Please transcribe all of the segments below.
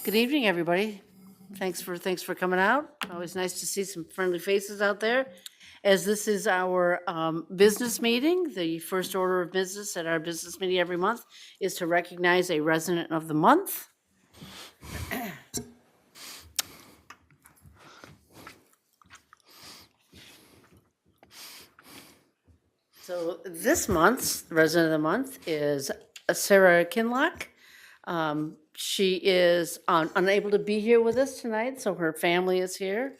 Good evening, everybody. Thanks for coming out. Always nice to see some friendly faces out there. As this is our business meeting, the first order of business at our business meeting every month is to recognize a resident of the month. So this month's resident of the month is Sarah Kinlock. She is unable to be here with us tonight, so her family is here.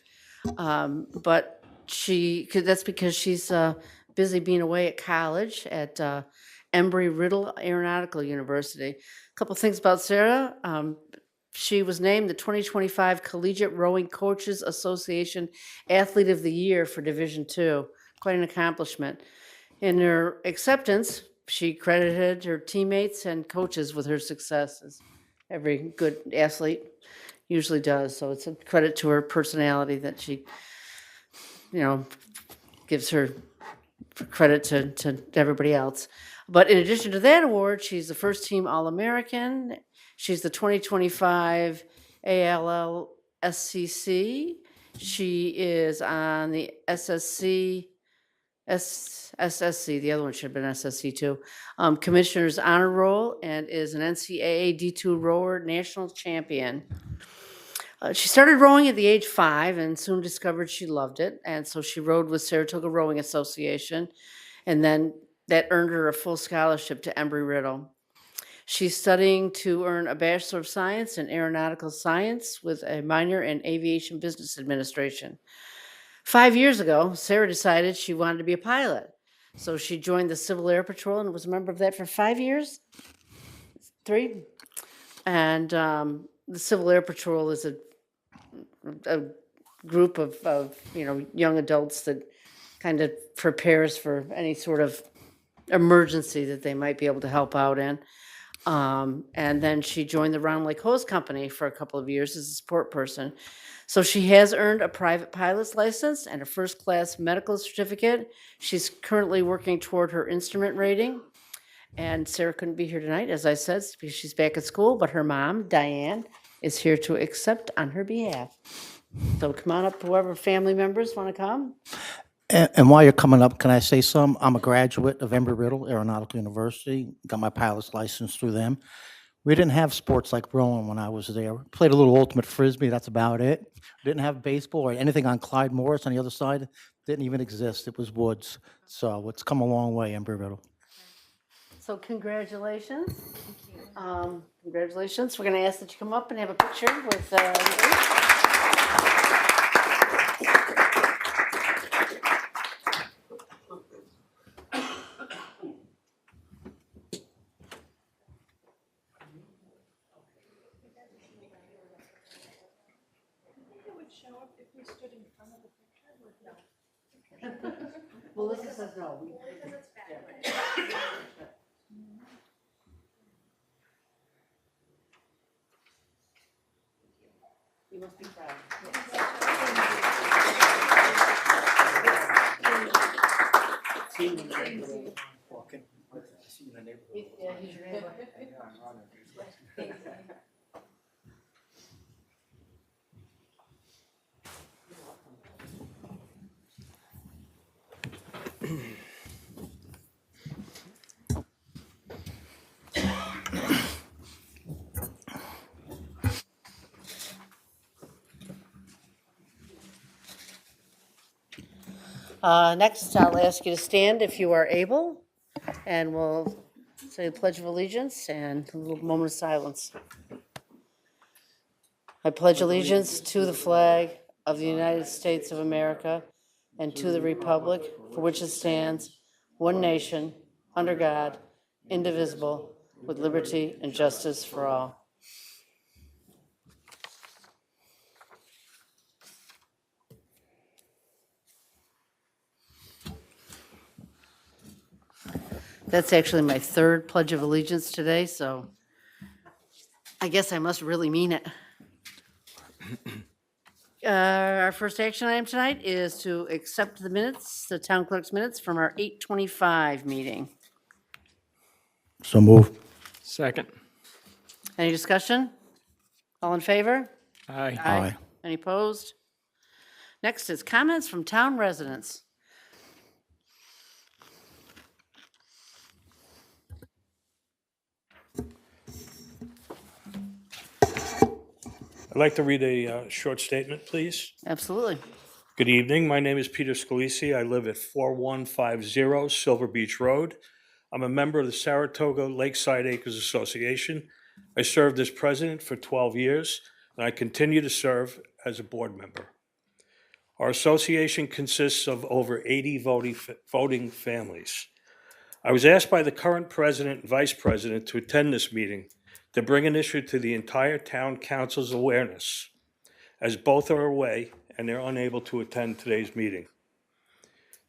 But that's because she's busy being away at college at Embry-Riddle Aeronautical University. A couple things about Sarah. She was named the 2025 Collegiate Rowing Coaches Association Athlete of the Year for Division II. Quite an accomplishment. In her acceptance, she credited her teammates and coaches with her successes. Every good athlete usually does, so it's a credit to her personality that she, gives her credit to everybody else. But in addition to that award, she's the first team All-American. She's the 2025 ALL-SCC. She is on the SSC, SSC, the other one should have been SSC too, Commissioner's Honor Roll, and is an NCAA D2 rower national champion. She started rowing at the age 5 and soon discovered she loved it. And so she rowed with Saratoga Rowing Association. And then that earned her a full scholarship to Embry-Riddle. She's studying to earn a Bachelor of Science in Aeronautical Science with a minor in Aviation Business Administration. 5 years ago, Sarah decided she wanted to be a pilot. So she joined the Civil Air Patrol and was a member of that for 5 years? 3? And the Civil Air Patrol is a group of young adults that kind of prepares for any sort of emergency that they might be able to help out in. And then she joined the Round Lake Hose Company for a couple of years as a support person. So she has earned a private pilot's license and a first-class medical certificate. She's currently working toward her instrument rating. And Sarah couldn't be here tonight, as I said, because she's back at school, but her mom, Diane, is here to accept on her behalf. So come on up, whoever family members want to come. And while you're coming up, can I say something? I'm a graduate of Embry-Riddle Aeronautical University, got my pilot's license through them. We didn't have sports like rowing when I was there. Played a little ultimate frisbee, that's about it. Didn't have baseball or anything on Clyde Morris on the other side. Didn't even exist, it was woods. So it's come a long way, Embry-Riddle. So congratulations. Congratulations. We're going to ask that you come up and have a picture with Melissa says no. You must be proud. Yeah, he's your neighbor. Next, I'll ask you to stand if you are able, and we'll say the Pledge of Allegiance and a little moment of silence. I pledge allegiance to the flag of the United States of America and to the republic for which it stands, one nation, under God, indivisible, with liberty and justice for all. That's actually my third Pledge of Allegiance today, so I guess I must really mean it. Our first action item tonight is to accept the minutes, the town clerk's minutes from our 8:25 meeting. So move. Second. Any discussion? All in favor? Aye. Aye. Any opposed? Next is comments from town residents. I'd like to read a short statement, please. Absolutely. Good evening. My name is Peter Scalisi. I live at 4150 Silver Beach Road. I'm a member of the Saratoga Lakeside Acres Association. I served as president for 12 years, and I continue to serve as a board member. Our association consists of over 80 voting families. I was asked by the current president and vice president to attend this meeting to bring an issue to the entire town council's awareness, as both are away and they're unable to attend today's meeting.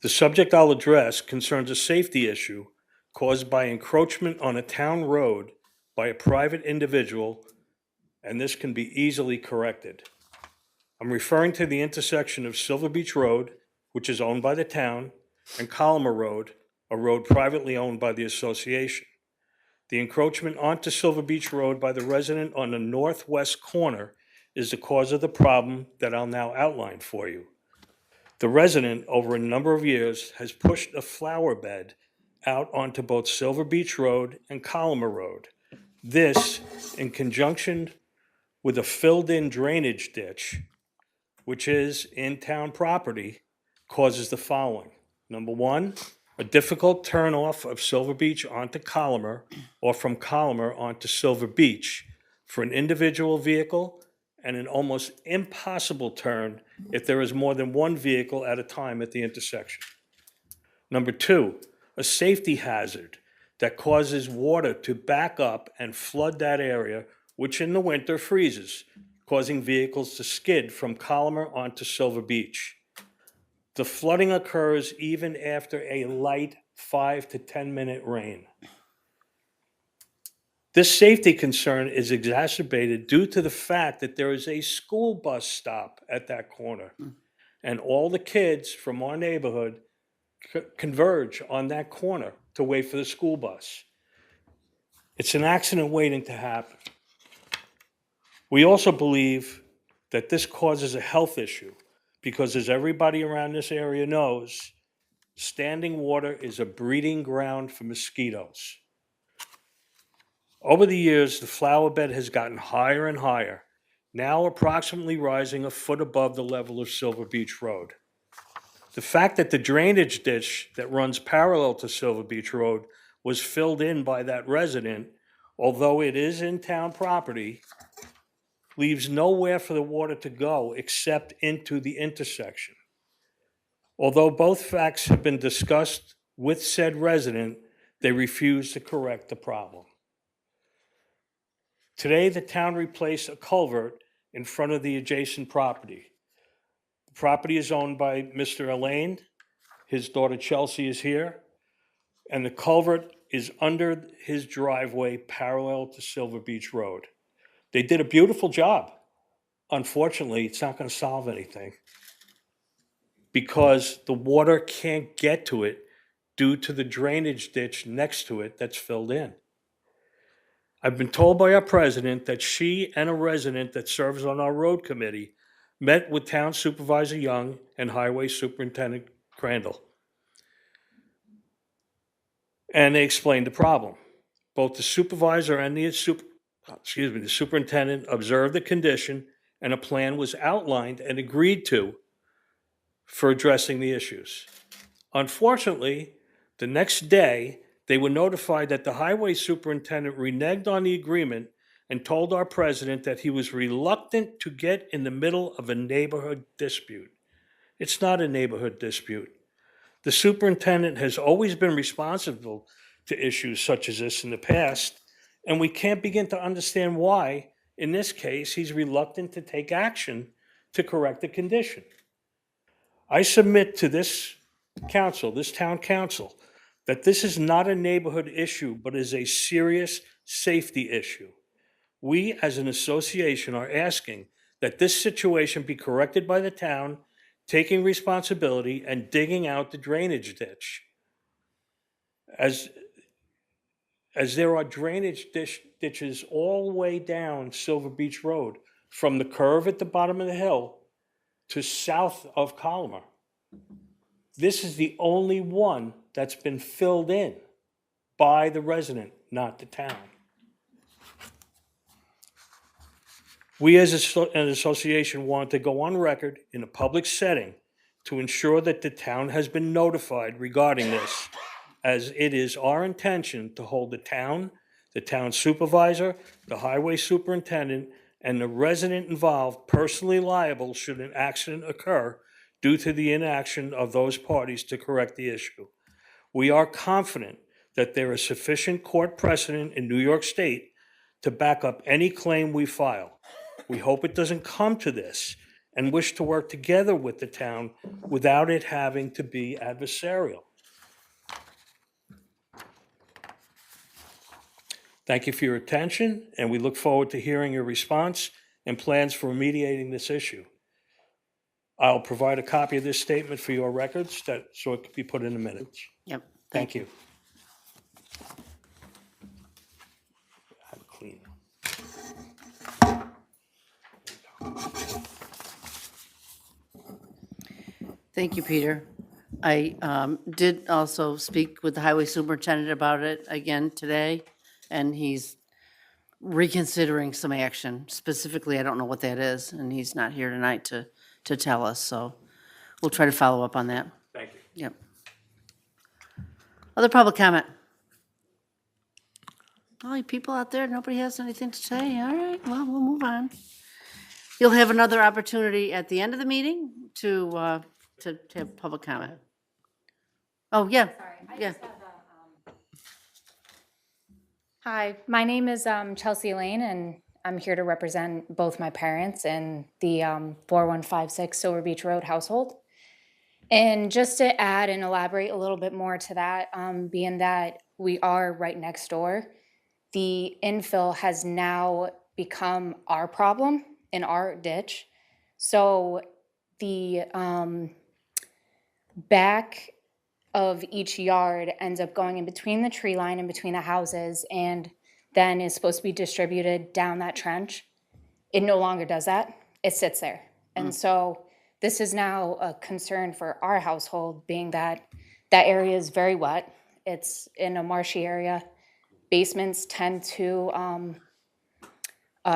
The subject I'll address concerns a safety issue caused by encroachment on a town road by a private individual, and this can be easily corrected. I'm referring to the intersection of Silver Beach Road, which is owned by the town, and Collimer Road, a road privately owned by the association. The encroachment onto Silver Beach Road by the resident on the northwest corner is the cause of the problem that I'll now outline for you. The resident, over a number of years, has pushed a flower bed out onto both Silver Beach Road and Collimer Road. This, in conjunction with a filled-in drainage ditch, which is in town property, causes the following. Number one, a difficult turnoff of Silver Beach onto Collimer or from Collimer onto Silver Beach for an individual vehicle, and an almost impossible turn if there is more than one vehicle at a time at the intersection. Number two, a safety hazard that causes water to back up and flood that area, which in the winter freezes, causing vehicles to skid from Collimer onto Silver Beach. The flooding occurs even after a light 5 to 10 minute rain. This safety concern is exacerbated due to the fact that there is a school bus stop at that corner, and all the kids from our neighborhood converge on that corner to wait for the school bus. It's an accident waiting to happen. We also believe that this causes a health issue because, as everybody around this area knows, standing water is a breeding ground for mosquitoes. Over the years, the flower bed has gotten higher and higher, now approximately rising a foot above the level of Silver Beach Road. The fact that the drainage ditch that runs parallel to Silver Beach Road was filled in by that resident, although it is in town property, leaves nowhere for the water to go except into the intersection. Although both facts have been discussed with said resident, they refuse to correct the problem. Today, the town replaced a culvert in front of the adjacent property. The property is owned by Mr. Elaine. His daughter Chelsea is here. And the culvert is under his driveway parallel to Silver Beach Road. They did a beautiful job. Unfortunately, it's not going to solve anything because the water can't get to it due to the drainage ditch next to it that's filled in. I've been told by our president that she and a resident that serves on our road committee met with Town Supervisor Young and Highway Superintendent Crandall. And they explained the problem. Both the supervisor and the superintendent observed the condition, and a plan was outlined and agreed to for addressing the issues. Unfortunately, the next day, they were notified that the highway superintendent reneged on the agreement and told our president that he was reluctant to get in the middle of a neighborhood dispute. It's not a neighborhood dispute. The superintendent has always been responsible to issues such as this in the past, and we can't begin to understand why, in this case, he's reluctant to take action to correct the condition. I submit to this council, this town council, that this is not a neighborhood issue, but is a serious safety issue. We, as an association, are asking that this situation be corrected by the town, taking responsibility and digging out the drainage ditch. As there are drainage ditches all the way down Silver Beach Road, from the curve at the bottom of the hill to south of Collimer. This is the only one that's been filled in by the resident, not the town. We as an association want to go on record in a public setting to ensure that the town has been notified regarding this, as it is our intention to hold the town supervisor, the highway superintendent, and the resident involved personally liable should an accident occur due to the inaction of those parties to correct the issue. We are confident that there is sufficient court precedent in New York State to back up any claim we file. We hope it doesn't come to this and wish to work together with the town without it having to be adversarial. Thank you for your attention, and we look forward to hearing your response and plans for remediating this issue. I'll provide a copy of this statement for your records so it can be put in the minutes. Yep. Thank you. Have a clean. Thank you, Peter. I did also speak with the highway superintendent about it again today, and he's reconsidering some action. Specifically, I don't know what that is, and he's not here tonight to tell us, so we'll try to follow up on that. Thank you. Yep. Other public comment? Oh, you people out there, nobody has anything to say? All right, well, we'll move on. You'll have another opportunity at the end of the meeting to have public comment. Oh, yeah, yeah. Hi, my name is Chelsea Lane, and I'm here to represent both my parents and the 4156 Silver Beach Road household. And just to add and elaborate a little bit more to that, being that we are right next door, the infill has now become our problem in our ditch. So the back of each yard ends up going in between the tree line and between the houses, and then is supposed to be distributed down that trench. It no longer does that. It sits there. And so this is now a concern for our household, being that that area is very wet. It's in a marshy area. Basements tend to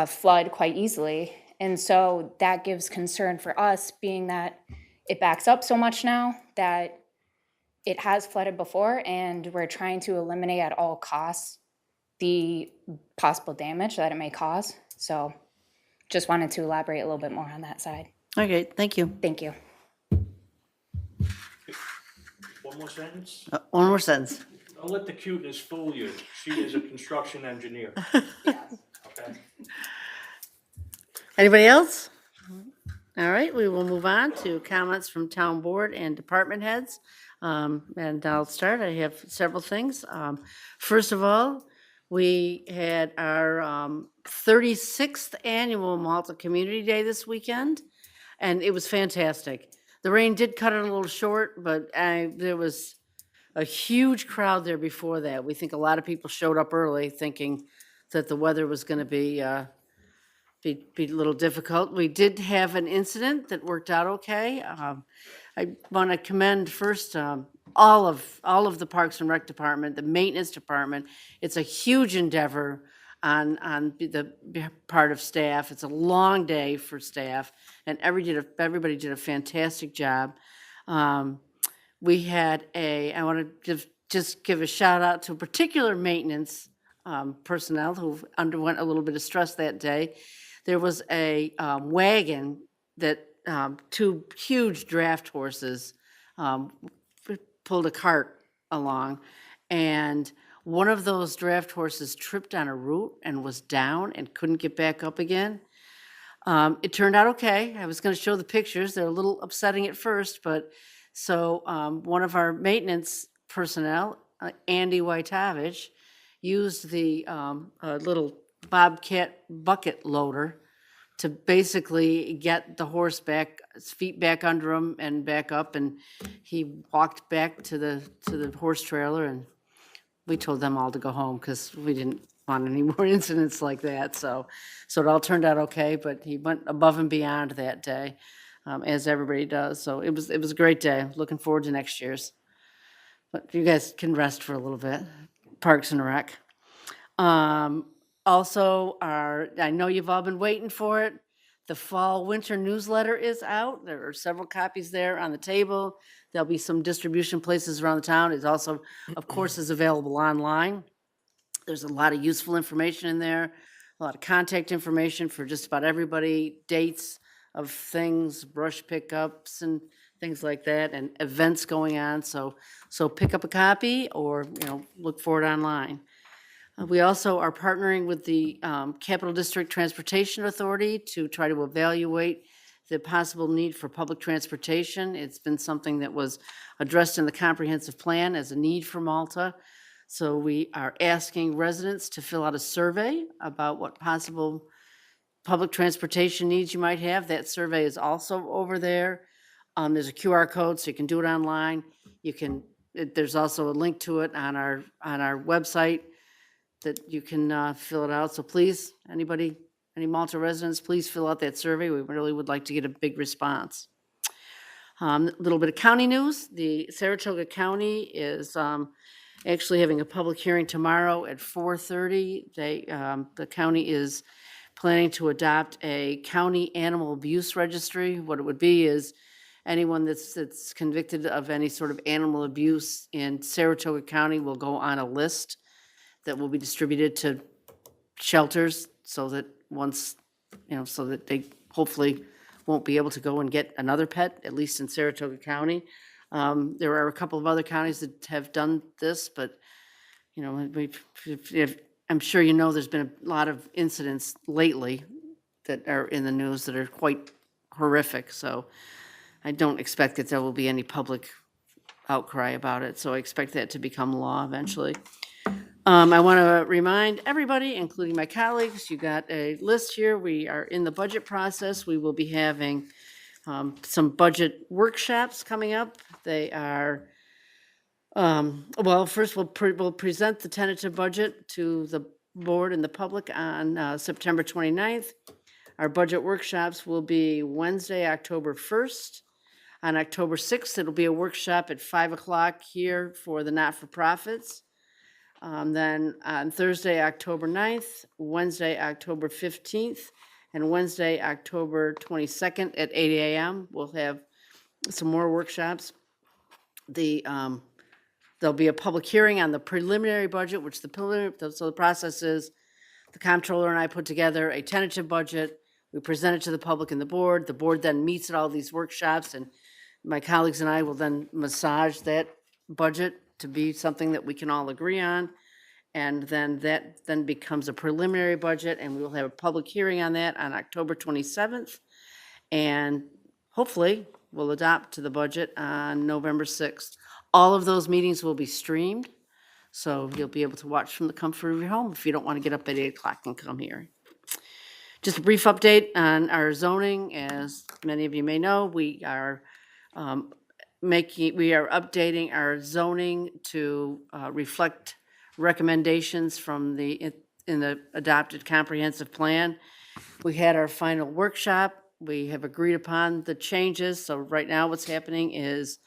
flood quite easily. And so that gives concern for us, being that it backs up so much now that it has flooded before, and we're trying to eliminate at all costs the possible damage that it may cause. So just wanted to elaborate a little bit more on that side. Okay, thank you. Thank you. One more sentence? One more sentence. Don't let the cuteness fool you. She is a construction engineer. Okay. Anybody else? All right, we will move on to comments from town board and department heads. And I'll start. I have several things. First of all, we had our 36th annual Malta Community Day this weekend, and it was fantastic. The rain did cut it a little short, but there was a huge crowd there before that. We think a lot of people showed up early thinking that the weather was going to be a little difficult. We did have an incident that worked out okay. I want to commend first all of the Parks and Rec Department, the Maintenance Department. It's a huge endeavor on the part of staff. It's a long day for staff, and everybody did a fantastic job. We had I want to just give a shout out to particular maintenance personnel who underwent a little bit of stress that day. There was a wagon that two huge draft horses pulled a cart along, and one of those draft horses tripped on a root and was down and couldn't get back up again. It turned out okay. I was going to show the pictures. They're a little upsetting at first, but so one of our maintenance personnel, Andy Wojtowicz, used the little Bobcat bucket loader to basically get the horse back, his feet back under him and back up, and he walked back to the horse trailer and we told them all to go home because we didn't want any more incidents like that. So it all turned out okay, but he went above and beyond that day, as everybody does. So it was a great day. Looking forward to next year's. But you guys can rest for a little bit. Parks and Rec. Also, I know you've all been waiting for it. The fall winter newsletter is out. There are several copies there on the table. There'll be some distribution places around the town. It also, of course, is available online. There's a lot of useful information in there, a lot of contact information for just about everybody, dates of things, brush pickups and things like that, and events going on. So pick up a copy or, look for it online. We also are partnering with the Capital District Transportation Authority to try to evaluate the possible need for public transportation. It's been something that was addressed in the comprehensive plan as a need for Malta. So we are asking residents to fill out a survey about what possible public transportation needs you might have. That survey is also over there. There's a QR code, so you can do it online. There's also a link to it on our website that you can fill it out. So please, any Malta residents, please fill out that survey. We really would like to get a big response. A little bit of county news. The Saratoga County is actually having a public hearing tomorrow at 4:30. The county is planning to adopt a county animal abuse registry. What it would be is anyone that's convicted of any sort of animal abuse in Saratoga County will go on a list that will be distributed to shelters so that so that they hopefully won't be able to go and get another pet, at least in Saratoga County. There are a couple of other counties that have done this, but, I'm sure there's been a lot of incidents lately that are in the news that are quite horrific. So I don't expect that there will be any public outcry about it. So I expect that to become law eventually. I want to remind everybody, including my colleagues, you got a list here. We are in the budget process. We will be having some budget workshops coming up. They are, first we'll present the tentative budget to the board and the public on September 29th. Our budget workshops will be Wednesday, October 1st. On October 6th, it'll be a workshop at 5 o'clock here for the not-for-profits. Then on Thursday, October 9th, Wednesday, October 15th, and Wednesday, October 22nd at 8 a.m. We'll have some more workshops. There'll be a public hearing on the preliminary budget, which so the process is the comptroller and I put together a tentative budget. We present it to the public and the board. The board then meets at all these workshops, and my colleagues and I will then massage that budget to be something that we can all agree on. And then that then becomes a preliminary budget, and we will have a public hearing on that on October 27th. And hopefully, we'll adopt to the budget on November 6th. All of those meetings will be streamed, so you'll be able to watch from the comfort of your home if you don't want to get up at 8 o'clock and come here. Just a brief update on our zoning. As many of you may know, we are updating our zoning to reflect recommendations from in the adopted comprehensive plan. We had our final workshop. We have agreed upon the changes. So right now what's happening is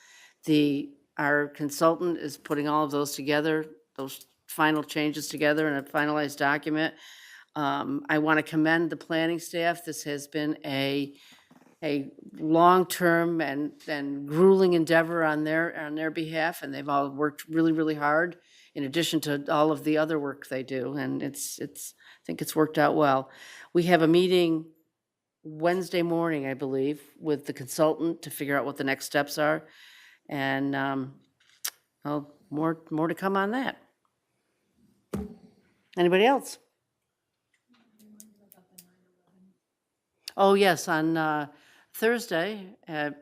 our consultant is putting all of those together, those final changes together in a finalized document. I want to commend the planning staff. This has been a long-term and grueling endeavor on their behalf, and they've all worked really, really hard in addition to all of the other work they do, and I think it's worked out well. We have a meeting Wednesday morning, I believe, with the consultant to figure out what the next steps are, and more to come on that. Anybody else? Oh, yes, on Thursday at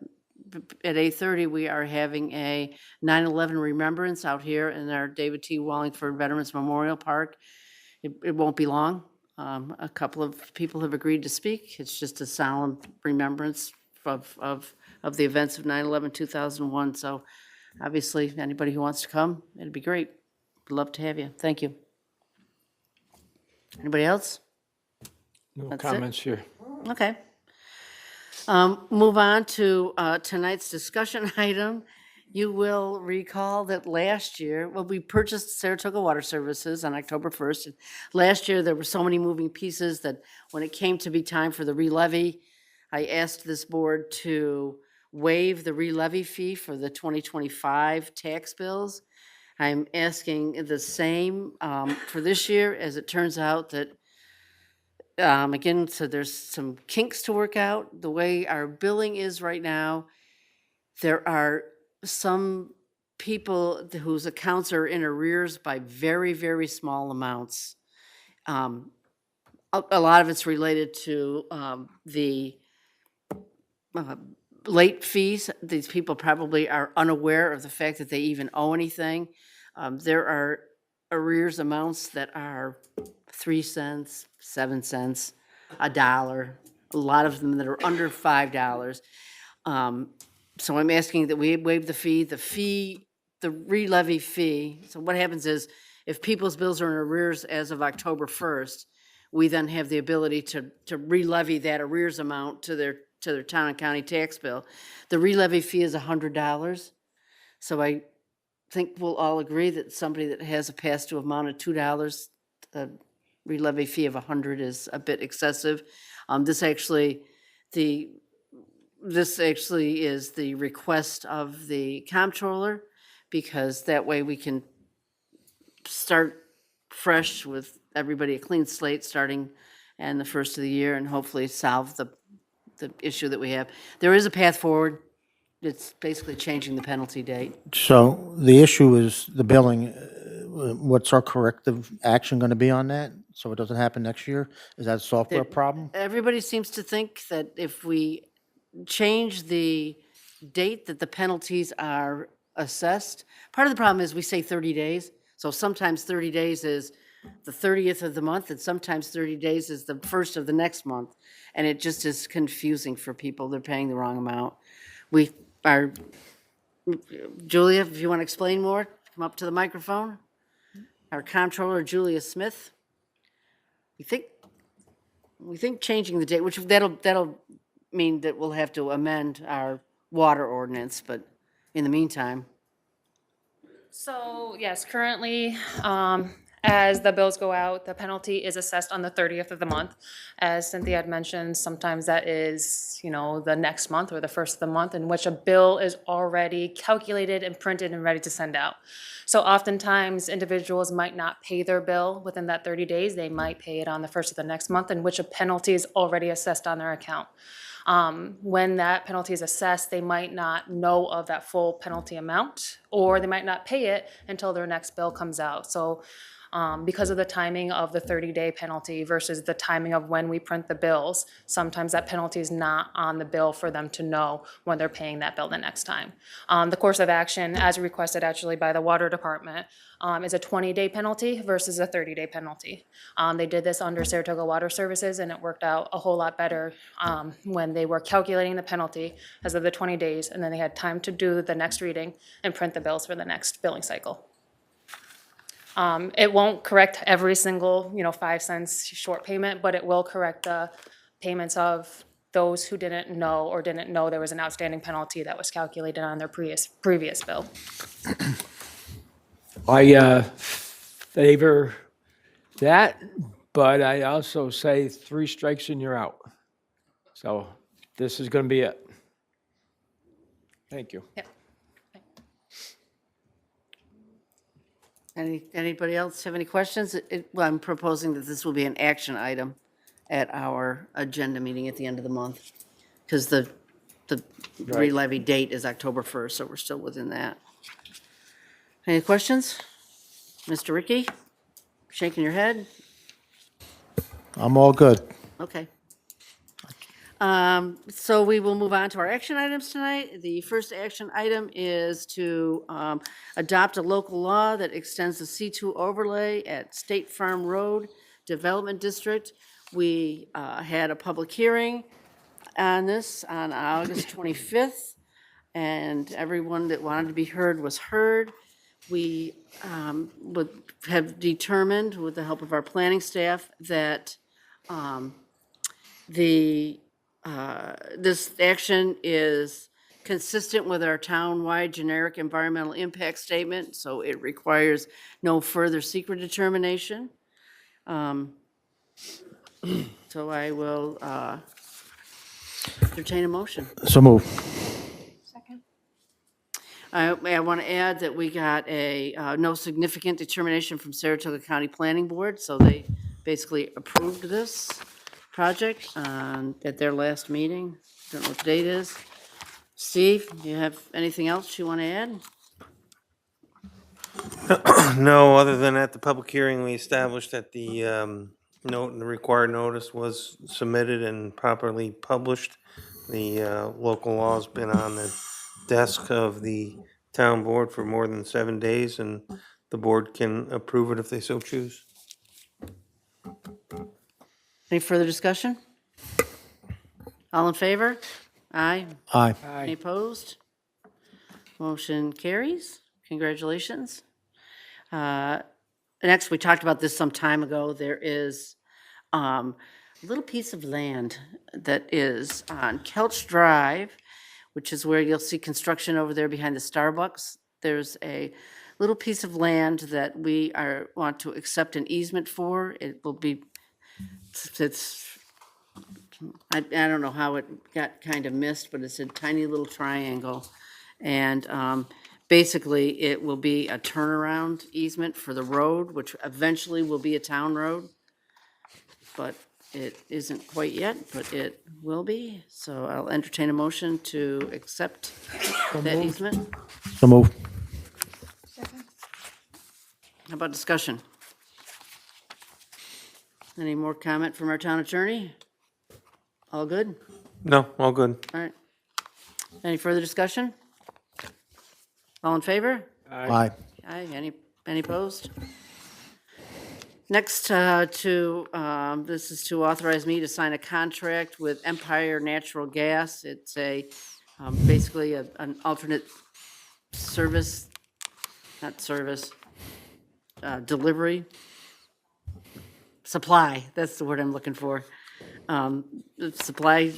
8:30, we are having a 9/11 remembrance out here in our David T. Wallingford Veterans Memorial Park. It won't be long. A couple of people have agreed to speak. It's just a solemn remembrance of the events of 9/11, 2001. So obviously, anybody who wants to come, it'd be great. love to have you. Thank you. Anybody else? No That's it? comments here. Okay. Move on to tonight's discussion item. You will recall that last year, well, we purchased Saratoga Water Services on October 1st. And last year, there were so many moving pieces that when it came to be time for the re-levy, I asked this board to waive the re-levy fee for the 2025 tax bills. I'm asking the same for this year, as it turns out that again, so there's some kinks to work out. The way our billing is right now, there are some people whose accounts are in arrears by very, very small amounts. A lot of it's related to the late fees. These people probably are unaware of the fact that they even owe anything. There are arrears amounts that are 3 cents, 7 cents, $1, a lot of them that are under $5. So I'm asking that we waive the fee, the re-levy fee. So what happens is, if people's bills are in arrears as of October 1st, we then have the ability to re-levy that arrears amount to their town and county tax bill. The re-levy fee is $100. So I think we'll all agree that somebody that has a past due amount of $2, the re-levy fee of $100 is a bit excessive. This actually is the request of the comptroller, because that way we can start fresh with everybody, a clean slate starting and the first of the year, and hopefully solve the issue that we have. There is a path forward. It's basically changing the penalty date. So the issue is the billing. What's our corrective action going to be on that, so it doesn't happen next year? Is that a software problem? Everybody seems to think that if we change the date that the penalties are assessed, part of the problem is we say 30 days. So sometimes 30 days is the 30th of the month, and sometimes 30 days is the first of the next month. And it just is confusing for people. They're paying the wrong amount. We are, Julia, if you want to explain more, come up to the microphone. Our comptroller, Julia Smith. We think changing the date, which that'll mean that we'll have to amend our water ordinance, but in the meantime. So, yes, currently, as the bills go out, the penalty is assessed on the 30th of the month. As Cynthia had mentioned, sometimes that is, the next month or the first of the month in which a bill is already calculated and printed and ready to send out. So oftentimes, individuals might not pay their bill within that 30 days. They might pay it on the first of the next month, in which a penalty is already assessed on their account. When that penalty is assessed, they might not know of that full penalty amount, or they might not pay it until their next bill comes out. So because of the timing of the 30-day penalty versus the timing of when we print the bills, sometimes that penalty is not on the bill for them to know when they're paying that bill the next time. The course of action, as requested actually by the water department, is a 20-day penalty versus a 30-day penalty. They did this under Saratoga Water Services, and it worked out a whole lot better when they were calculating the penalty as of the 20 days, and then they had time to do the next reading and print the bills for the next billing cycle. It won't correct every single, 5 cents short payment, but it will correct the payments of those who didn't know or didn't know there was an outstanding penalty that was calculated on their previous bill. I favor that, but I also say 3 strikes and you're out. So this is going to be it. Thank you. Yep. Anybody else have any questions? Well, I'm proposing that this will be an action item at our agenda meeting at the end of the month, because the re-levy date is October 1st, so we're still within that. Any questions? Mr. Ricky, shaking your head? I'm all good. Okay. So we will move on to our action items tonight. The first action item is to adopt a local law that extends the C2 overlay at State Farm Road Development District. We had a public hearing on this on August 25th, and everyone that wanted to be heard was heard. we would have determined, with the help of our planning staff, that this action is consistent with our town-wide generic environmental impact statement, so it requires no further secret determination. So I will entertain a motion. So move. I want to add that we got a no significant determination from Saratoga County Planning Board, so they basically approved this project at their last meeting. Don't know what the date is. Steve, do you have anything else you want to add? No, other than at the public hearing, we established that the the required notice was submitted and properly published. The local law's been on the desk of the town board for more than 7 days, and the board can approve it if they so choose. Any further discussion? All in favor? Aye. Aye. Any opposed? Motion carries. Congratulations. Next, we talked about this some time ago. There is a little piece of land that is on Kelch Drive, which is where you'll see construction over there behind the Starbucks. There's a little piece of land that we want to accept an easement for. It will be, I don't know how it got kind of missed, but it's a tiny little triangle. And basically, it will be a turnaround easement for the road, which eventually will be a town road. But it isn't quite yet, but it will be. So I'll entertain a motion to accept that easement. So move. How about discussion? Any more comment from our town attorney? All good? No, all good. All right. Any further discussion? All in favor? Aye. Aye. Any opposed? Next, this is to authorize me to sign a contract with Empire Natural Gas. It's basically an alternate service, not service, delivery, supply, that's the word I'm looking for. Supply,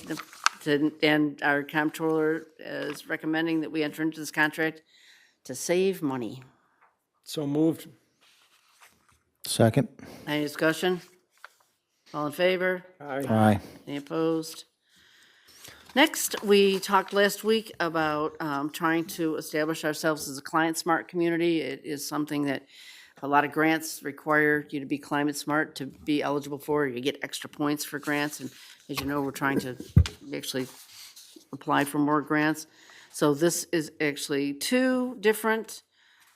and our comptroller is recommending that we enter into this contract to save money. So moved. Second. Any discussion? All in favor? Aye. Aye. Any opposed? Next, we talked last week about trying to establish ourselves as a climate smart community. It is something that a lot of grants require you to be climate smart to be eligible for. You get extra points for grants, and as you know, we're trying to actually apply for more grants. So this is actually two different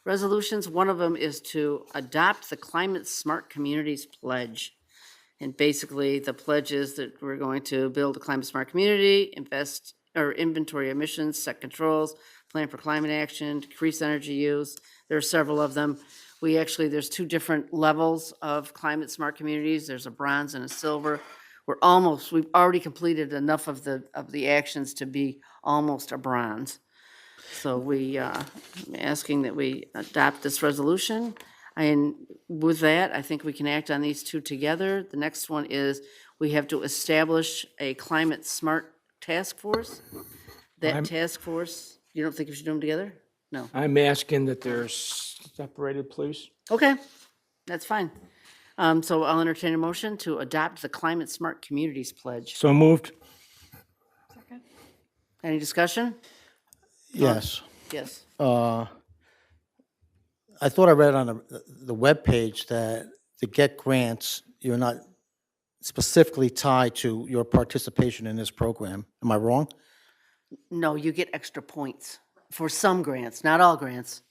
resolutions. One of them is to adopt the Climate Smart Communities Pledge. And basically, the pledge is that we're going to build a climate smart community, inventory emissions, set controls, plan for climate action, decrease energy use. There are several of them. There's two different levels of climate smart communities. There's a bronze and a silver. We've already completed enough of the actions to be almost a bronze. So I'm asking that we adopt this resolution. And with that, I think we can act on these two together. The next one is we have to establish a climate smart task force. That task force, you don't think we should do them together? No. I'm asking that they're separated, please. Okay, that's fine. So I'll entertain a motion to adopt the Climate Smart Communities Pledge. So moved. Any discussion? Yes. Yes. I thought I read on the webpage that to get grants, you're not specifically tied to your participation in this program. Am I wrong? No, you get extra points for some grants, not all grants.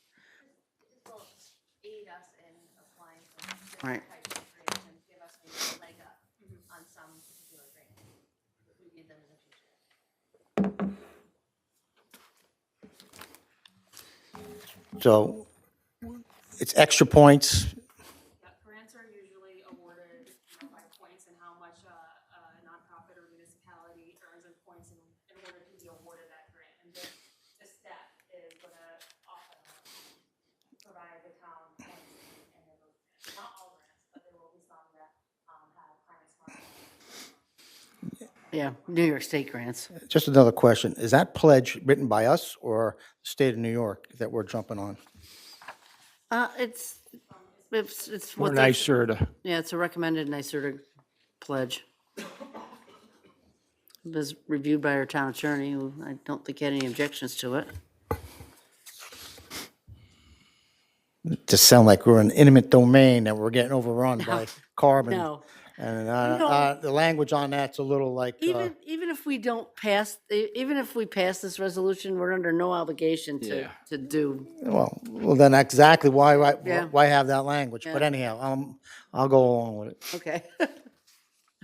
Aid us in applying for different Right. types of grants and give us maybe a leg up on some particular grant. If we need them in the future. So it's extra points. Grants are usually awarded, by points and how much a nonprofit or municipality earns in points in order to be awarded that grant. And this step is gonna often provide Yeah, New York State grants. Just another question. Is that pledge written by us or the state of New York that we're jumping on? It's Or what they, NYSERDA. yeah, it's a recommended NYSERDA pledge. It was reviewed by our town attorney, who I don't think had any objections to it. Just sound like we're in intimate domain and we're getting overrun by carbon. No, And know- the language on that's a little like, even if we don't pass, even if we pass this resolution, we're under no obligation Yeah. to do. well, then that's exactly why, Yeah. why have that language? But Yeah. anyhow, I'll go along with it. Okay.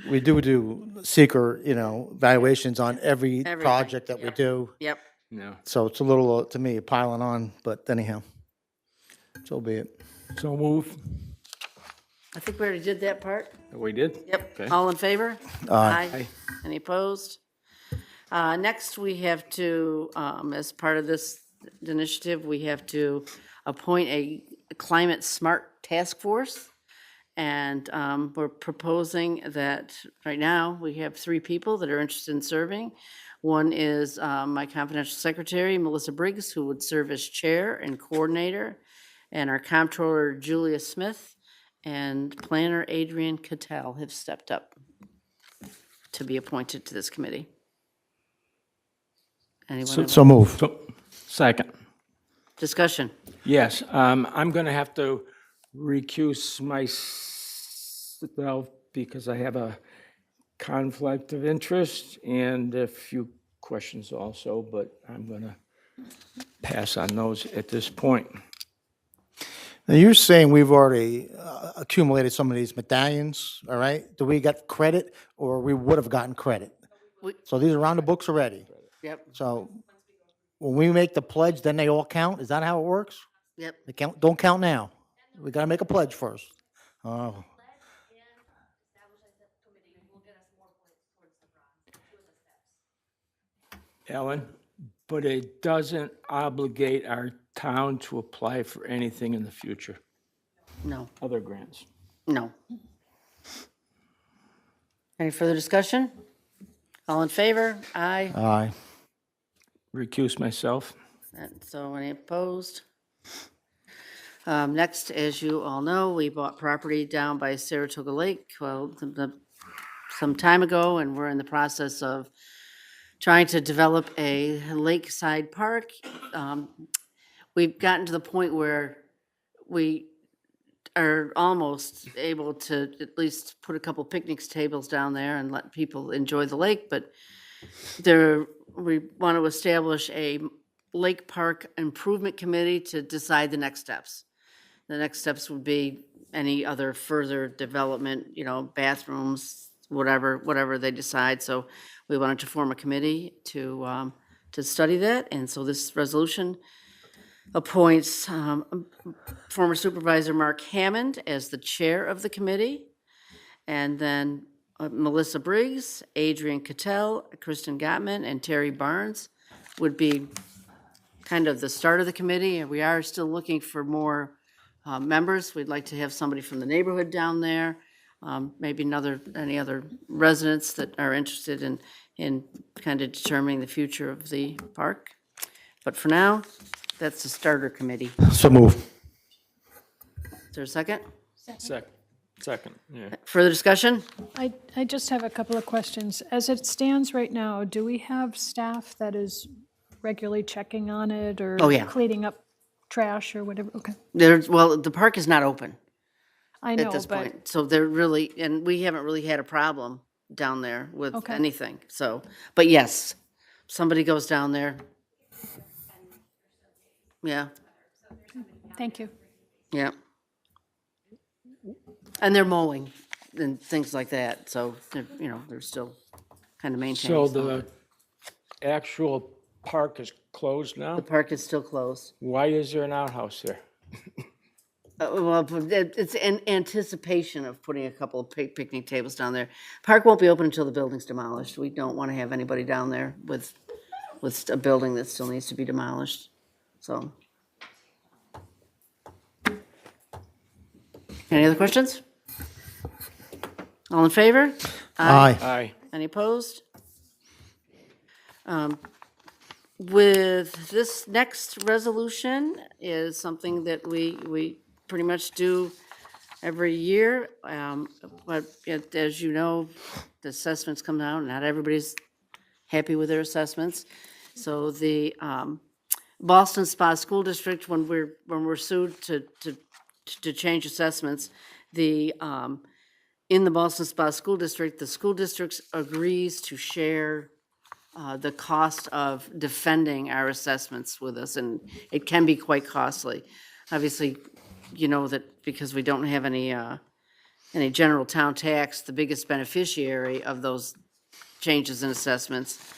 We do seeker, evaluations on every Everything, project that we do. Yep. No. So it's a little, to me, piling on, but anyhow, so be it. So move. I think we already did that part. We did? Yep. Okay. All in favor? Aye. Any opposed? Next, we have to, as part of this initiative, we have to appoint a climate smart task force. And we're proposing that, right now, we have 3 people that are interested in serving. One is my confidential secretary, Melissa Briggs, who would serve as chair and coordinator, and our comptroller, Julia Smith, and planner Adrian Cattell have stepped up to be appointed to this committee. Anyone have So move. So, second. discussion? Yes, I'm going to have to recuse myself because I have a conflict of interest and a few questions also, but I'm going to pass on those at this point. Now, you're saying we've already accumulated some of these medallions, all right? Do we get credit or we would have gotten credit? We- So these are on the books already. Yep, So when we make the pledge, then they all count? Is that how it works? yep. They don't count now. We gotta make a pledge first. Oh, Ellen, but it doesn't obligate our town to apply for anything in the future, No, other grants. no. Any further discussion? All in favor? Aye. aye. Recuse myself. And so any opposed? Next, as you all know, we bought property down by Saratoga Lake, well, some time ago, and we're in the process of trying to develop a lakeside park. We've gotten to the point where we are almost able to at least put a couple picnic tables down there and let people enjoy the lake, but we want to establish a lake park improvement committee to decide the next steps. The next steps would be any other further development, bathrooms, whatever they decide. So we wanted to form a committee to study that. And so this resolution appoints former Supervisor Mark Hammond as the chair of the committee. And then Melissa Briggs, Adrian Cattell, Kristen Gottman, and Terry Barnes would be kind of the start of the committee. And we are still looking for more members. We'd like to have somebody from the neighborhood down there, maybe any other residents that are interested in kind of determining the future of the park. But for now, that's the starter committee. So move. Is there a second? Second, yeah. Further discussion? I just have a couple of questions. As it stands right now, do we have staff that is regularly checking on it or Oh, yeah. cleaning up trash or whatever? Okay, Well, the park is not open I at know, this but point. So they're really, and we haven't really had a problem down there with Okay. anything. So, but yes, somebody goes down there. Yeah, thank you. yeah. And they're mowing and things like that. So, they're still kind of maintaining. So some of the it. actual park is closed now? The park is still closed. Why is there an outhouse there? Well, it's in anticipation of putting a couple of picnic tables down there. Park won't be open until the building's demolished. We don't want to have anybody down there with a building that still needs to be demolished, so. Any other questions? All in favor? Aye. Aye. Any opposed? With this next resolution is something that we pretty much do every year. But as you know, the assessments come out, not everybody's happy with their assessments. So the Boston Spa School District, when we're sued to change assessments, in the Boston Spa School District, the school district agrees to share the cost of defending our assessments with us, and it can be quite costly. Obviously, you know that because we don't have any general town tax, the biggest beneficiary of those changes in assessments,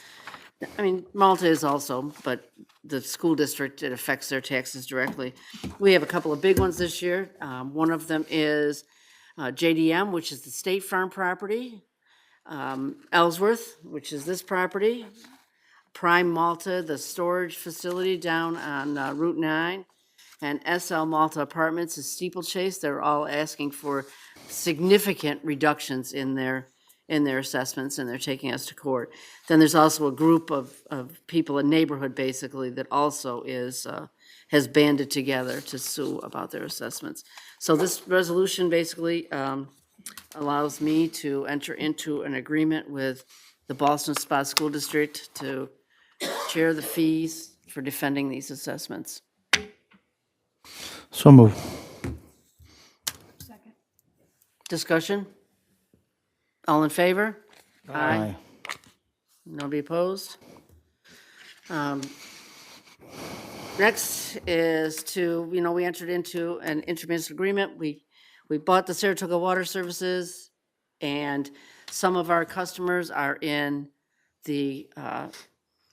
I mean, Malta is also, but the school district, it affects their taxes directly. We have a couple of big ones this year. One of them is JDM, which is the State Farm property. Ellsworth, which is this property. Prime Malta, the storage facility down on Route 9. And SL Malta Apartments is Steeplechase. They're all asking for significant reductions in their assessments, and they're taking us to court. Then there's also a group of people, a neighborhood basically, that also has banded together to sue about their assessments. So this resolution basically allows me to enter into an agreement with the Boston Spa School District to share the fees for defending these assessments. So move. Second. Discussion? All in favor? Aye. Nobody opposed? Next is to, we entered into an intermunicipal agreement. We bought the Saratoga Water Services, and some of our customers are in the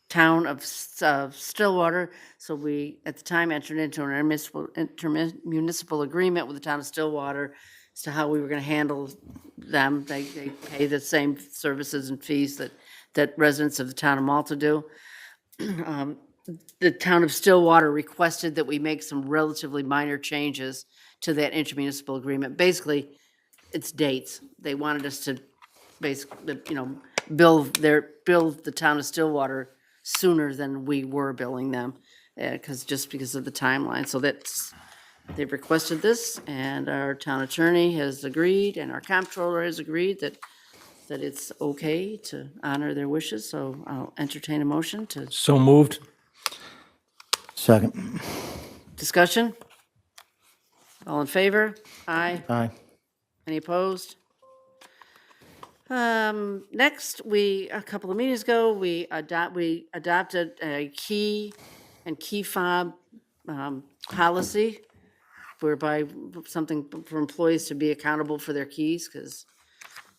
town of Stillwater. So we, at the time, entered into an intermunicipal agreement with the town of Stillwater as to how we were going to handle them. They pay the same services and fees that residents of the town of Malta do. The town of Stillwater requested that we make some relatively minor changes to that intermunicipal agreement. Basically, it's dates. They wanted us to basically, bill the town of Stillwater sooner than we were billing them, because of the timeline. So they've requested this, and our town attorney has agreed, and our comptroller has agreed that it's okay to honor their wishes. So I'll entertain a motion to So moved. Second. discussion. All in favor? Aye. Aye. Any opposed? Next, a couple of meetings ago, we adopted a key and key fob policy, whereby something for employees to be accountable for their keys, because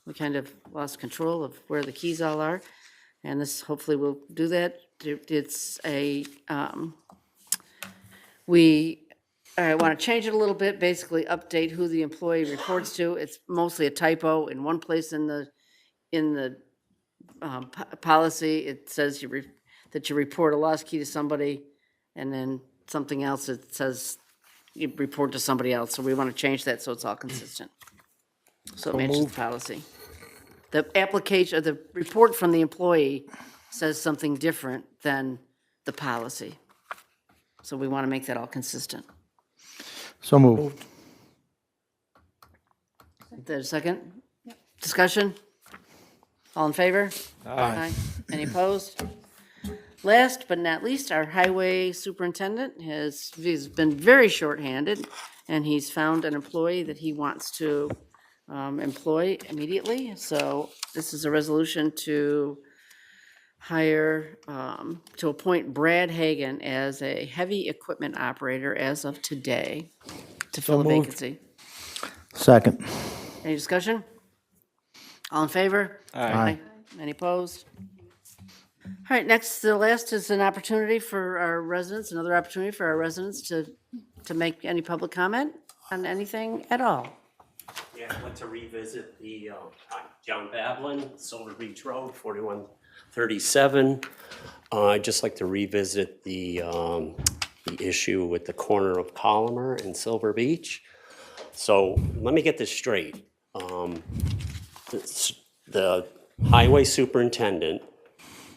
we kind of lost control of where the keys all are. And this hopefully will do that. It's I want to change it a little bit, basically update who the employee reports to. It's mostly a typo. In one place in the policy, it says that you report a lost key to somebody, and then something else, it says you report to somebody else. So we want to change that so it's all consistent. So it matches the policy. The application, or the report from the employee says something different than the policy. So we want to make that all consistent. So moved. Is there a second? Discussion? All in favor? Aye. Any opposed? Last but not least, our highway superintendent he's been very shorthanded, and he's found an employee that he wants to employ immediately. So this is a resolution to to appoint Brad Hagan as a heavy equipment operator as of today to fill a vacancy. Second. Any discussion? All in favor? Aye. Any opposed? All right, next, the last is an opportunity for our residents, another opportunity for our residents to make any public comment on anything at all. Yeah, I'd like to revisit the, John Bablin, Silver Beach Road, 4137. I'd just like to revisit the issue with the corner of Colomer and Silver Beach. So let me get this straight. The highway superintendent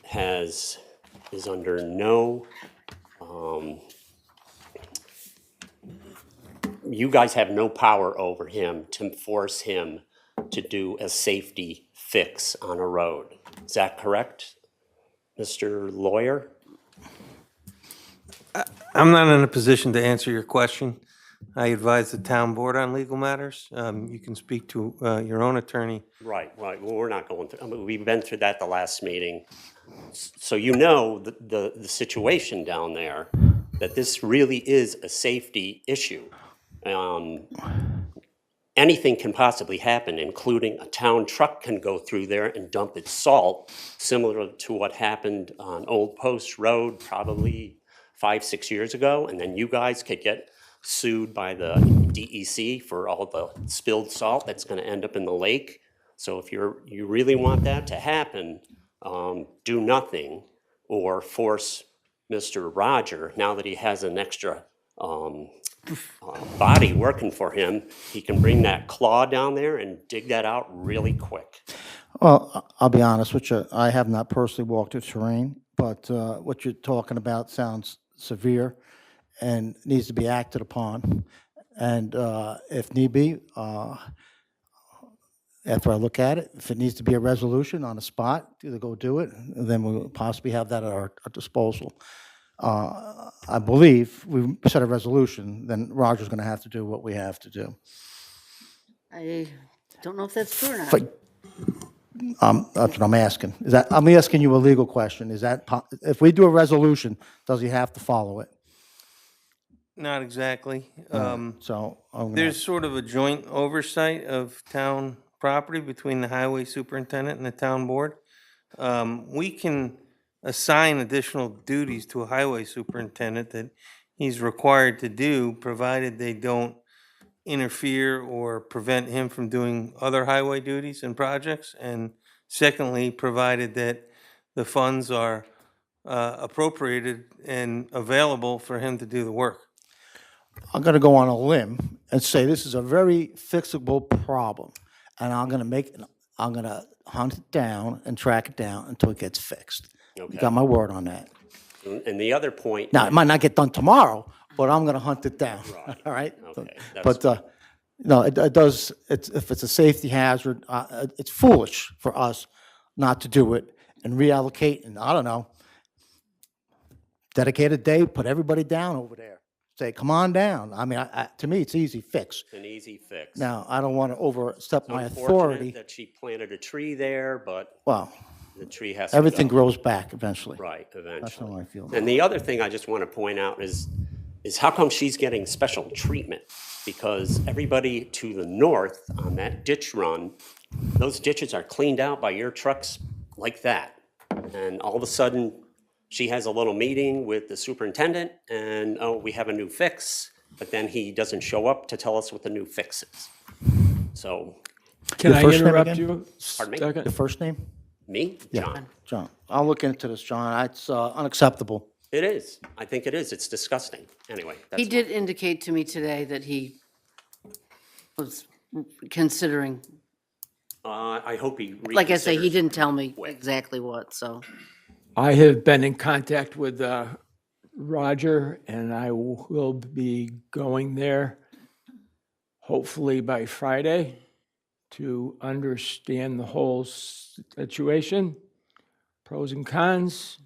has is under no, you guys have no power over him to force him to do a safety fix on a road. Is that correct, Mr. Lawyer? I'm not in a position to answer your question. I advise the town board on legal matters. You can speak to your own attorney. Right. Well, we're not going through, I mean, we've been through that the last meeting. So you know the situation down there, that this really is a safety issue. Anything can possibly happen, including a town truck can go through there and dump its salt, similar to what happened on Old Post Road probably 5-6 years ago, and then you guys could get sued by the DEC for all the spilled salt that's gonna end up in the lake. So if you really want that to happen, do nothing or force Mr. Roger, now that he has an extra body working for him, he can bring that claw down there and dig that out really quick. Well, I'll be honest with you, I have not personally walked the terrain, but what you're talking about sounds severe and needs to be acted upon. And if need be, after I look at it, if it needs to be a resolution on the spot, either go do it, then we'll possibly have that at our disposal. I believe we set a resolution, then Roger's going to have to do what we have to do. I don't know if that's true or not. But that's what I'm asking. I'm asking you a legal question. Is that, if we do a resolution, does he have to follow it? Not exactly. So I'm gonna- There's sort of a joint oversight of town property between the highway superintendent and the town board. We can assign additional duties to a highway superintendent that he's required to do, provided they don't interfere or prevent him from doing other highway duties and projects. And secondly, provided that the funds are appropriated and available for him to do the work. I'm going to go on a limb and say this is a very fixable problem. And I'm going to hunt it down and track it down until it gets fixed. You Okay. got my word on that. And the other point. Now, it might not get done tomorrow, but I'm going to hunt it down. Right. All right? Okay, But, no, it does, if it's a safety hazard, it's foolish for us not to do it and reallocate, and I don't know, dedicate a day, put everybody down over there. Say, come on down. I mean, to me, it's easy fix. An easy fix. Now, I don't want to overstep my Unfortunate authority. that she planted a tree there, but Well, the tree has to everything go. grows back eventually. Right, That's eventually. how I feel. And the other thing I just want to point out is how come she's getting special treatment? Because everybody to the north on that ditch run, those ditches are cleaned out by your trucks like that. And all of a sudden, she has a little meeting with the superintendent and, oh, we have a new fix, but then he doesn't show up to tell us what the new fix is. So, Can Your I first name interrupt again? you? Pardon me? Your Second? first name? me, John. John. I'll look into this, John. It's unacceptable. It is. I think it is. It's disgusting. Anyway, that's. He did indicate to me today that he was considering, I hope he like I say, he reconsiders. didn't tell me exactly what, so. I have been in contact with Roger, and I will be going there hopefully by Friday to understand the whole situation, pros and cons.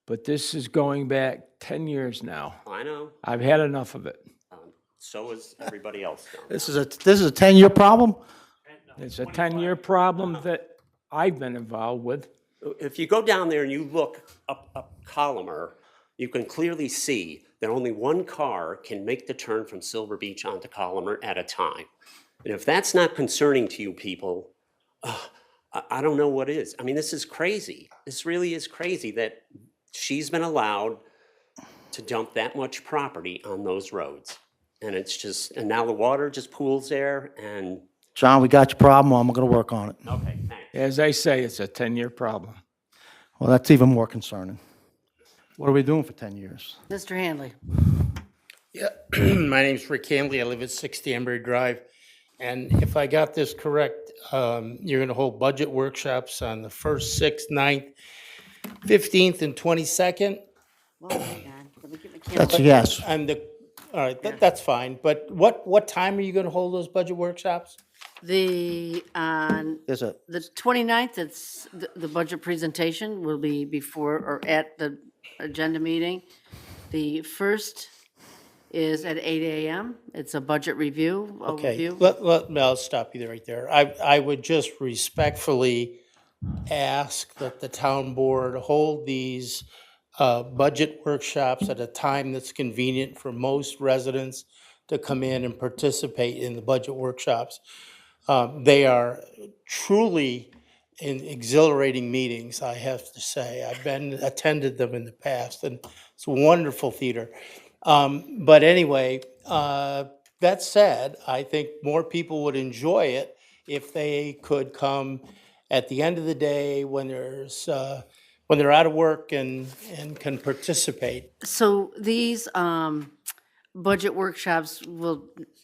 But this is going back 10 years now. I know. I've had enough of it. So is everybody else down there. This is a 10-year problem? It's a 10-year problem that I've been involved with. If you go down there and you look up Colomer, you can clearly see that only one car can make the turn from Silver Beach onto Colomer at a time. And if that's not concerning to you people, I don't know what is. I mean, this is crazy. This really is crazy that she's been allowed to dump that much property on those roads. And it's just, and now the water just pools there and, John, we got your problem. I'm going to work on it. okay, thanks. As I say, it's a 10-year problem. Well, that's even more concerning. What are we doing for 10 years? Mr. Handley, Yeah, my name's Rick Hamley. I live at 60 Embry Drive. And if I got this correct, you're going to hold budget workshops on the 1st, 6th, 9th, 15th and 22nd. Well, hang on, let me get my That's a calendar. yes. I'm the, all right, that's fine. But what time are you going to hold those budget workshops? On There's a, the 29th, it's, the budget presentation will be before or at the agenda meeting. The first is at 8 AM. It's a budget review, Okay, overview. I'll stop you right there. I would just respectfully ask that the town board hold these budget workshops at a time that's convenient for most residents to come in and participate in the budget workshops. They are truly exhilarating meetings, I have to say. I've attended them in the past, and it's wonderful theater. But anyway, that said, I think more people would enjoy it if they could come at the end of the day when when they're out of work and can participate. So these budget workshops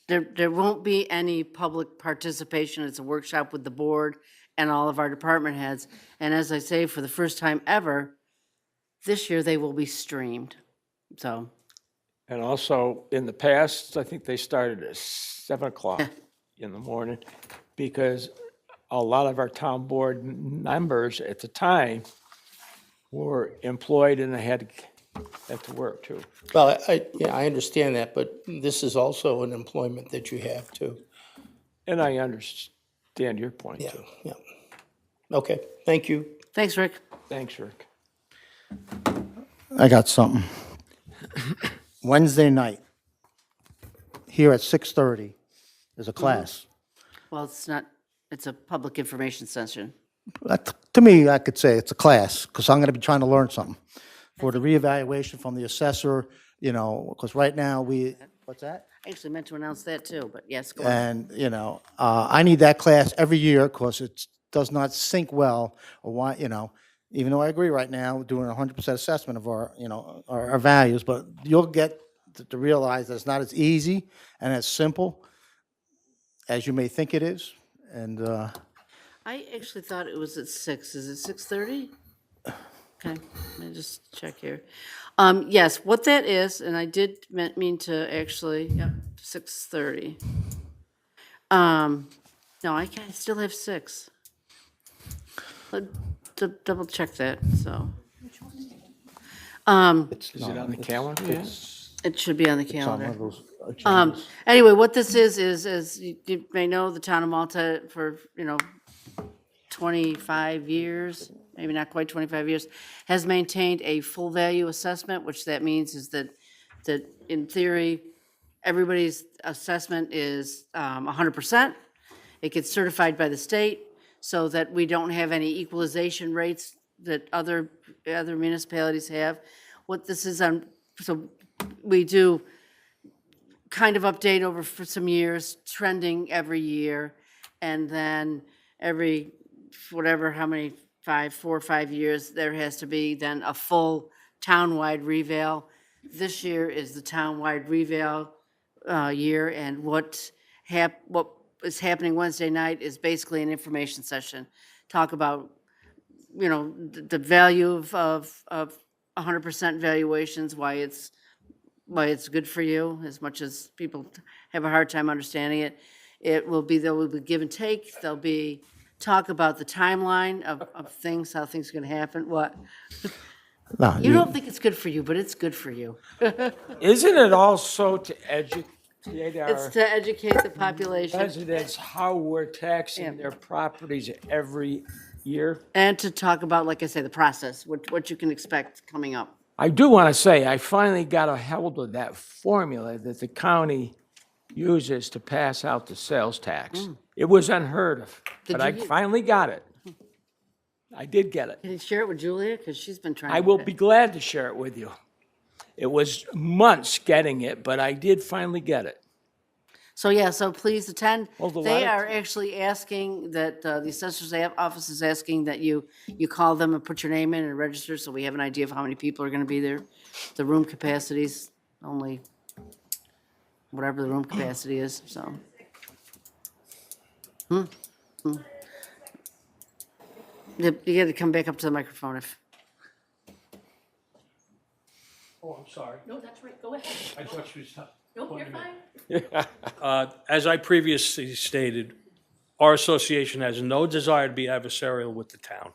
there won't be any public participation. It's a workshop with the board and all of our department heads. And as I say, for the first time ever, this year they will be streamed. So, And also, in the past, I think they started at 7 o'clock in the morning, because a lot of our town board members at the time were employed and they had to work too. Well, yeah, I understand that, but this is also an employment that you have too. And I understand your point Yeah, too. yeah. Okay, thank you. thanks, Rick. Thanks, Rick. I got something. Wednesday night, here at 6:30, there's a class. Well, it's not, it's a public information session. To me, I could say it's a class, because I'm going to be trying to learn something. For the reevaluation from the assessor, because right now what's that? I actually meant to announce that too, but yes, go on. And, I need that class every year because it does not sync well, or why, even though I agree right now, doing a 100% assessment of our, our values, but you'll get to realize that it's not as easy and as simple as you may think it is. And, I actually thought it was at 6. Is it 6:30? Okay, let me just check here. Yes, what that is, and I did mean to actually, yep, 6:30. No, I still have 6. To double check that, so. Is it on the calendar? It should be on the it's on one calendar. of those agendas. Anyway, what this is as you may know, the town of Malta for, 25 years, maybe not quite 25 years, has maintained a full value assessment, which that means is that in theory, everybody's assessment is 100%. It gets certified by the state so that we don't have any equalization rates that other municipalities have. What this is on, so we do kind of update over for some years, trending every year, and then every, whatever, how many, 4 or 5 years, there has to be then a full townwide reval. This year is the townwide reval year, and what is happening Wednesday night is basically an information session. Talk about, the value of 100% valuations, why it's good for you, as much as people have a hard time understanding it. There will be give and take, there'll be talk about the timeline of things, how things are gonna happen, what? No, You don't think it's good for you, but it's good for you. Isn't it also to educate It's our to educate the population residents how we're taxing their properties every year? and to talk about, like I say, the process, what you can expect coming up. I do want to say, I finally got a hold of that formula that the county uses to pass out the sales tax. It was unheard of, Did but I you get- finally got it. I did get it. Can you share it with Julia? Because she's been trying. I to will get be it. glad to share it with you. It was months getting it, but I did finally get it. So, yeah, so please attend. Well, the They lot of- are actually asking that, the assessor's office is asking that you call them and put your name in and register, so we have an idea of how many people are gonna be there. The room capacity's only whatever the room capacity is, so. You gotta come back up to the microphone if, Oh, I'm sorry. No, that's right, go ahead. I thought she was. No, you're fine. As I previously stated, our association has no desire to be adversarial with the town.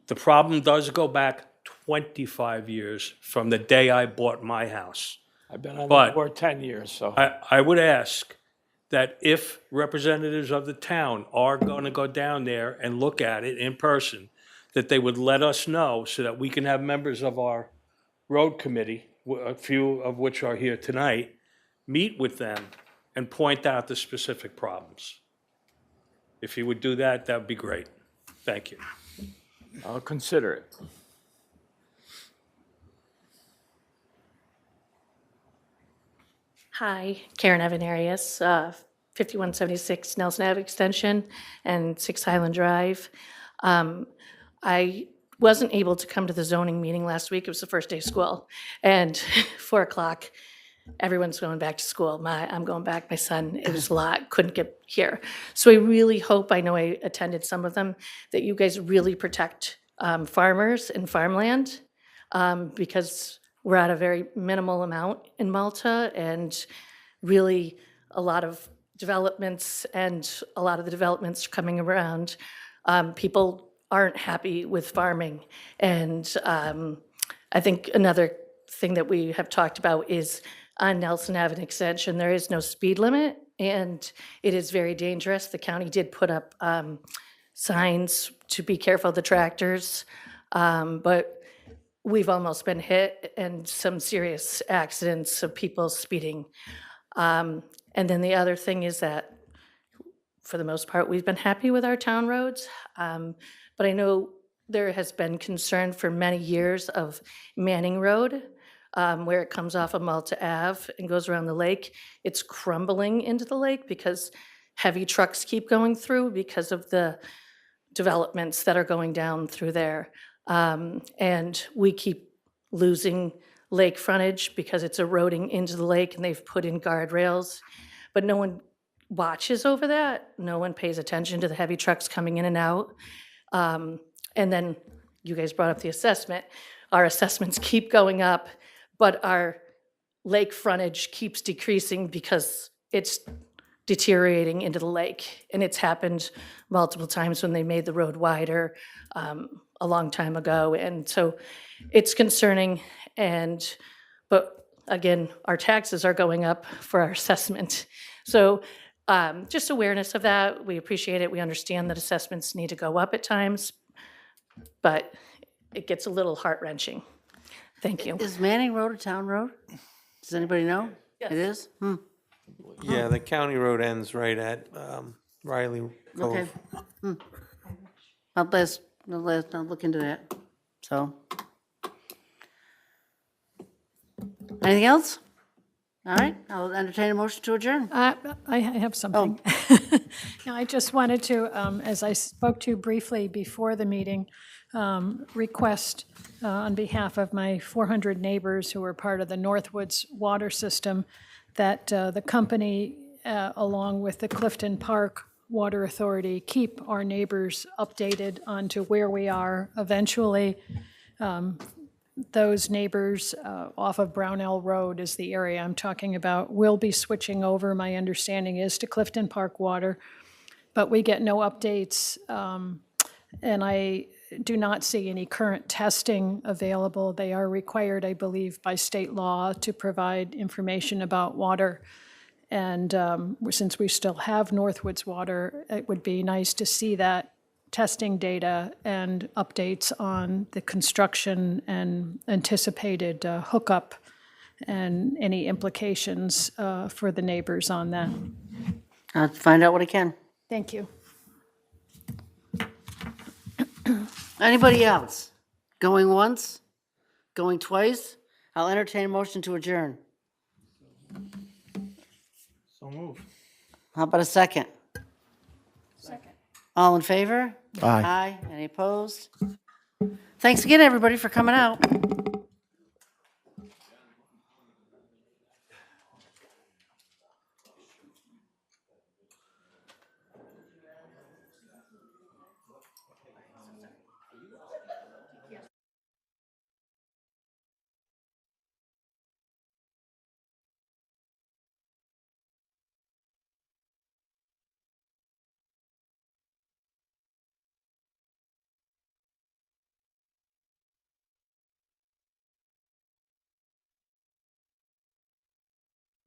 The problem does go back 25 years from the day I bought my house. I've been on the But- board 10 years, so. I would ask that if representatives of the town are going to go down there and look at it in person, that they would let us know so that we can have members of our road committee, a few of which are here tonight, meet with them and point out the specific problems. If you would do that, that would be great. Thank you. I'll consider it. Hi, Karen Evanarius, 5176 Nelson Ave Extension and 6 Highland Drive. I wasn't able to come to the zoning meeting last week. It was the first day of school. And 4 o'clock, everyone's going back to school. I'm going back, my son, it was a lot, couldn't get here. So I really hope, I know I attended some of them, that you guys really protect farmers and farmland, because we're at a very minimal amount in Malta, and really a lot of developments, and a lot of the developments coming around, people aren't happy with farming. And I think another thing that we have talked about is on Nelson Avenue Extension, there is no speed limit, and it is very dangerous. The county did put up signs to be careful of the tractors, but we've almost been hit and some serious accidents of people speeding. And then the other thing is that, for the most part, we've been happy with our town roads. But I know there has been concern for many years of Manning Road, where it comes off of Malta Ave and goes around the lake. It's crumbling into the lake because heavy trucks keep going through because of the developments that are going down through there. And we keep losing lake frontage because it's eroding into the lake, and they've put in guardrails. But no one watches over that. No one pays attention to the heavy trucks coming in and out. And then you guys brought up the assessment. Our assessments keep going up, but our lake frontage keeps decreasing because it's deteriorating into the lake. And it's happened multiple times when they made the road wider a long time ago. And so it's concerning. But again, our taxes are going up for our assessment. So just awareness of that. We appreciate it. We understand that assessments need to go up at times, but it gets a little heart-wrenching. Thank you. Is Manning Road a town road? Does anybody know? Yes. It is? Hmm. Yeah, the county road ends right at Riley Okay. Cove. I'll look into that. So. Anything else? All right, I'll entertain a motion to adjourn. I have something. No, I just wanted to, as I spoke to briefly before the meeting, request on behalf of my 400 neighbors who are part of the Northwoods water system that the company, along with the Clifton Park Water Authority, keep our neighbors updated onto where we are. Eventually, those neighbors off of Brownell Road is the area I'm talking about, will be switching over, my understanding is, to Clifton Park Water. But we get no updates, and I do not see any current testing available. They are required, I believe, by state law to provide information about water. And since we still have Northwoods water, it would be nice to see that testing data and updates on the construction and anticipated hookup and any implications for the neighbors on that. I'll find out what I can. Thank you. Anybody else? Going once? Going twice? I'll entertain a motion to adjourn. So move. How about a second? Second. All in favor? Aye. Aye. Any opposed? Thanks again, everybody, for coming out.